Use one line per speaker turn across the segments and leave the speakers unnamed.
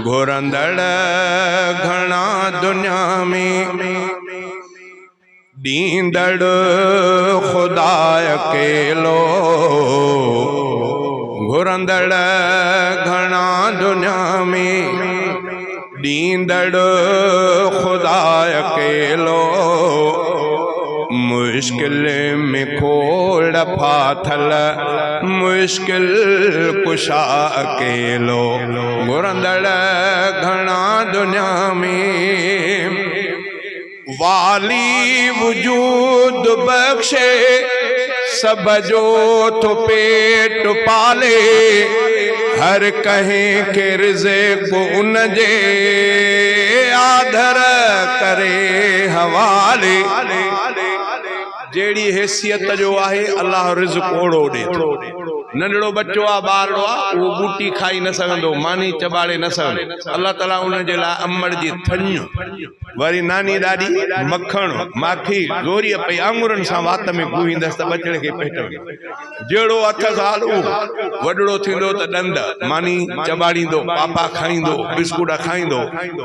घुरंदड़ घणा दुनिया में दींदड़ खुदा अकेलो घुरंदड़ घणा दुनिया में दींदड़ खुदा अकेलो मुश्किल में खोड़ फाथल मुश्किल कुशा अकेलो घुरंदड़ घणा दुनिया में वाली वजूद बख्शे सब जो तो पेट पाले हर कहीं के रिज़्क़ उन जे आधर करे हवाले जेड़ी हैसियत जो आहे अल्लाह रिज़्क़ ओड़ो दे नंढड़ो बच्चो आ ॿारड़ो आ वो बूटी खाई न सघंदो मानी चबाड़े न सघंदो अल्लाह ताला उन जे लाइ अमड़ जी थञ वरी नानी ॾाॾी मखण माखी ज़ोरीअ पई आङुरनि सां वात में गुहींदसि त बचड़े खे पेट में जहिड़ो अठ साल वॾड़ो थींदो त ॾंद मानी चबाड़ींदो पापा खाईंदो बिस्कुट खाईंदो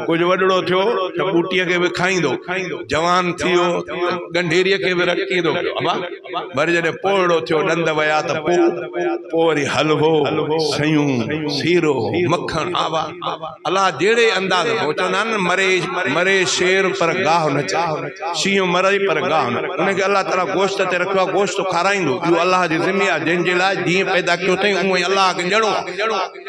कुझु वॾड़ो थियो त बूटीअ खे बि खाईंदो जवान थियो गंढेरीअ खे बि रखींदो वरी जॾहिं पोड़ो थियो ॾंद विया त पोइ वरी हलवो सयूं सीरो मखण आवा अल्लाह जहिड़े अंदाज़ में चवंदा आहिनि मरे मरे शेर पर गाह न चाह शींहुं मरे पर गाह न उनखे अल्लाह ताला गोश्त ते रखियो आहे गोश्त खाराईंदो इहो अल्लाह जी ज़िम्मे आहे जंहिंजे लाइ जीअं पैदा कयो अथई उहो ई अल्लाह खे ॼणो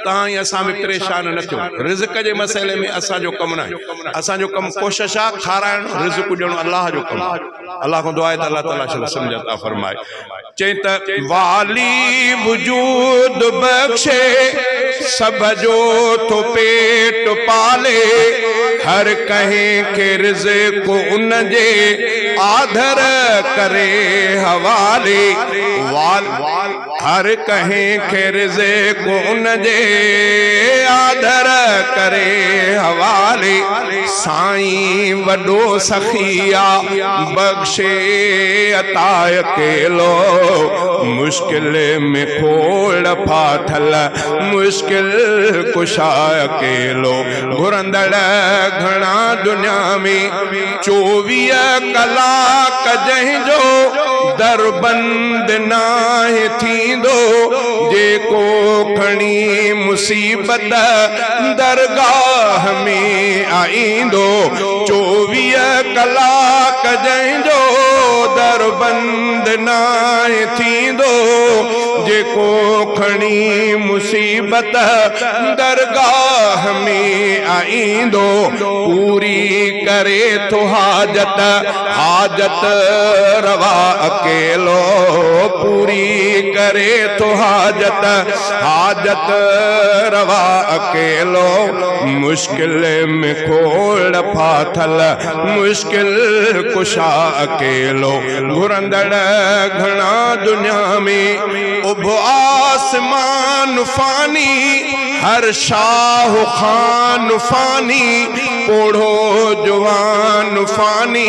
तव्हां ई असां बि परेशान न थियो रिज़्क़ जे मसइले में असांजो कमु न आहे असांजो कमु कोशिश आहे खाराइण रिज़्क़ ॼणो अल्लाह जो कमु आहे अल्लाह खां दुआ आहे त अल्लाह ताला सम्झ अता फरमाए चई त वाली वजूद बख्शे सब जो तो पेट पाले हर कहीं के रिज़्क़ उन जे आधर करे हवाले हर कहीं के रिज़्क़ उन जे आधर करे हवाले साईं वॾो सखिया बख्शे अता अकेलो मुश्किल में खोड़ फाथल मुश्किल कुशा अकेलो घुरंदड़ घणा दुनिया में 24 कलाक जंहिंजो दरबंद नाहे थींदो जेको खणी मुसीबत दरगाह में आईंदो 24 कलाक जंहिंजो दरबंद नाहे थींदो जेको खणी मुसीबत दरगाह में आईंदो पूरी करे तो हाजत हाजत रवा अकेलो पूरी करे तो हाजत हाजत रवा अकेलो मुश्किल में खोड़ फाथल मुश्किल कुशा अकेलो घुरंदड़ घणा दुनिया में उभ आसमान फानी हर शाह खान फानी पोढ़ो जवान फानी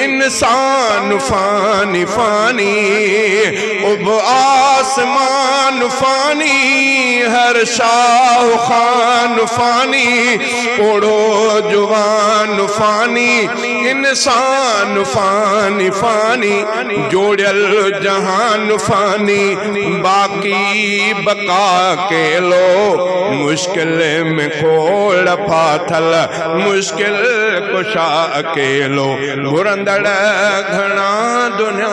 इंसान फानी फानी उब आसमान फानी हर शाह खान फानी पोढ़ो जवान फानी इंसान फानी फानी जोड़ियल जहान फानी बाकी बका केलो मुश्किल में खोड़ फाथल मुश्किल कुशा अकेलो घुरंदड़ घणा दुनिया